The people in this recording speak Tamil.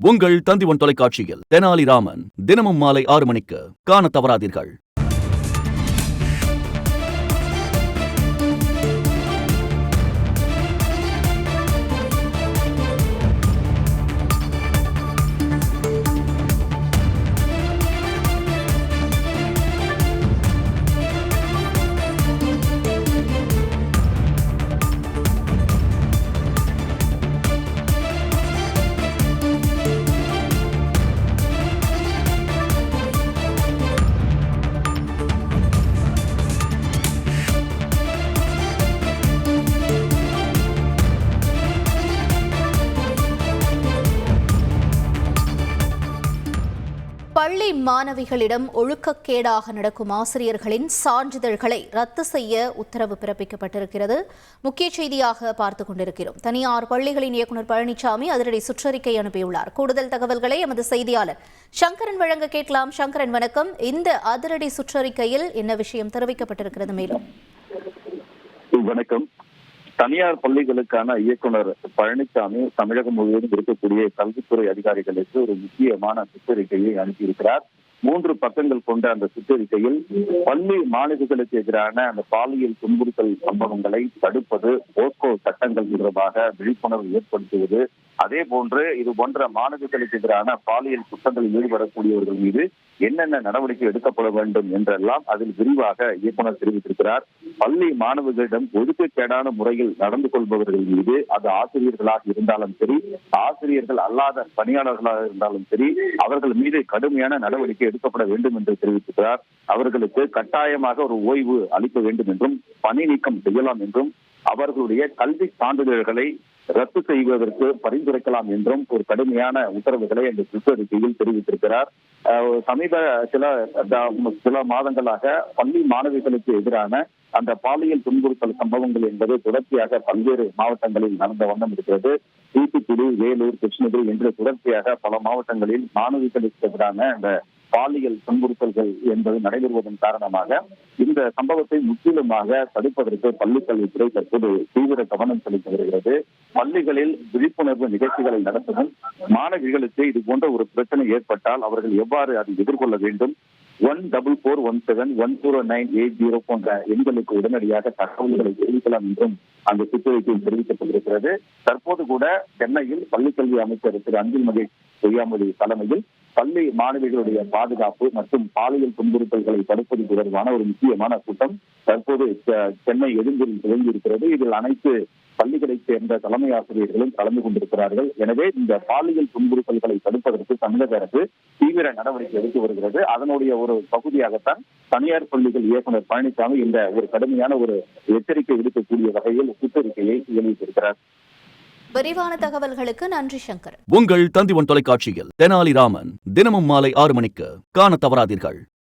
உங்கள் தந்திவன் தொலைக்காட்சியில் தெனாலிராமன் தினமும் மாலை 6 மணிக்கு காணத் தவறாதீர்கள். பள்ளி மாணவிகளிடம் ஒழுக்கக்கேடாக நடக்கும் ஆசிரியர்களின் சான்றிதழ்களை ரத்து செய்ய உத்தரவு பிறப்பிக்கப்பட்டிருக்கிறது. முக்கிய செய்தியாக பார்த்துக் கொண்டிருக்கிறோம். தனியார் பள்ளிகளின் இயக்குநர் பழனிசாமி அதிரடி சுற்றறிக்கை அனுப்பியுள்ளார். கூடுதல் தகவல்களை எமது செய்தியாளர் சங்கரன் வழங்க கேட்கலாம். சங்கரன், வணக்கம். இந்த அதிரடி சுற்றறிக்கையில் என்ன விஷயம் தெரிவிக்கப்பட்டிருக்கிறது? மேலும் வணக்கம். தனியார் பள்ளிகளுக்கான இயக்குனர் பழனிசாமி தமிழகம் முழுவதும் இருக்கக்கூடிய கல்வித்துறை அதிகாரிகளுக்கு ஒரு முக்கியமான சுற்றறிக்கையை அனுப்பியிருக்கிறார். 3 பக்கங்கள் கொண்ட அந்த சுற்றறிக்கையில் பள்ளி மாணவிகளுக்கு எதிரான அந்த பாலியல் துன்புறுத்தல் சம்பவங்களை தடுப்பது, போஸ்கோ சட்டங்கள் தொடர்பாக விழிப்புணர்வு ஏற்படுத்துவது, அதே போன்று இது போன்ற மாணவிகளுக்கு எதிரான பாலியல் குற்றங்களில் ஈடுபடக்கூடியவர்கள் மீது என்னென்ன நடவடிக்கை எடுக்கப்பட வேண்டும் என்றெல்லாம் அதில் விரிவாக இயக்குனர் தெரிவித்திருக்கிறார். பள்ளி மாணவர்களிடம் ஒழுக்கக்கேடான முறையில் நடந்து கொள்பவர்கள் மீது அது ஆசிரியர்களாக இருந்தாலும் சரி, ஆசிரியர்கள் அல்லாத பணியாளர்களாக இருந்தாலும் சரி, அவர்கள் மீது கடுமையான நடவடிக்கை எடுக்கப்பட வேண்டும் என்று தெரிவித்திருக்கிறார். அவர்களுக்கு கட்டாயமாக ஒரு ஓய்வு அளிக்க வேண்டும் என்றும், பணி நீக்கம் செய்யலாம் என்றும், அவர்களுடைய கல்வி சான்றிதழ்களை ரத்து செய்வதற்கு பரிந்துரைக்கலாம் என்றும் ஒரு கடுமையான உத்தரவுகளை அந்த சுற்றறிக்கையில் தெரிவித்திருக்கிறார். சமீப சில மாதங்களாக பள்ளி மாணவிகளுக்கு எதிரான அந்த பாலியல் துன்புறுத்தல் சம்பவங்கள் என்பது தொடர்ச்சியாக பல்வேறு மாவட்டங்களில் நடந்த வண்ணம் இருக்கிறது. தூத்துக்குடி, வேலூர், கிருஷ்ணகிரி என்று தொடர்ச்சியாக பல மாவட்டங்களில் மாணவிகளுக்கு எதிரான அந்த பாலியல் துன்புறுத்தல்கள் என்பது நடைபெறுவதன் காரணமாக இந்த சம்பவத்தை முற்றிலுமாக தடுப்பதற்கு பள்ளிக் கல்வித்துறை தற்போது தீவிர கவனம் செலுத்தி வருகிறது. பள்ளிகளில் விழிப்புணர்வு நிகழ்ச்சிகளை நடத்தவும், மாணவிகளுக்கு இது போன்ற ஒரு பிரச்சனை ஏற்பட்டால் அவர்கள் எவ்வாறு அதை எதிர்கொள்ள வேண்டும், 144171 10980 போன்ற எண்களுக்கு உடனடியாக தகவல்களை தெரிவிக்கலாம் என்றும் அந்த சுற்றறிக்கையில் தெரிவிக்கப்பட்டிருக்கிறது. தற்போது கூட சென்னையில் பள்ளிக்கல்வி அமைச்சர் திரு அன்பில் மகேஷ் பொய்யாமொழி தலைமையில் பள்ளி மாணவிகளுடைய பாதுகாப்பு மற்றும் பாலியல் துன்புறுத்தல்களை தடுப்பது தொடர்பான ஒரு முக்கியமான கூட்டம் தற்போது சென்னை எழும்பூரில் துவங்கியிருக்கிறது. இதில் அனைத்து பள்ளிகளைச் சேர்ந்த தலைமை ஆசிரியர்களும் கலந்து கொண்டிருக்கிறார்கள். எனவே இந்த பாலியல் துன்புறுத்தல்களை தடுப்பதற்கு தமிழக அரசு தீவிர நடவடிக்கை எடுத்து வருகிறது. அதனுடைய ஒரு பகுதியாகத்தான் தனியார் பள்ளிகள் இயக்குநர் பழனிசாமி இந்த ஒரு கடுமையான ஒரு எச்சரிக்கை விடுக்கக்கூடிய வகையில் சுற்றறிக்கையை வெளியிட்டிருக்கிறார். விரிவான தகவல்களுக்கு நன்றி சங்கரன். உங்கள் தந்திவன் தொலைக்காட்சியில் தெனாலிராமன் தினமும் மாலை 6 மணிக்கு காணத் தவறாதீர்கள்.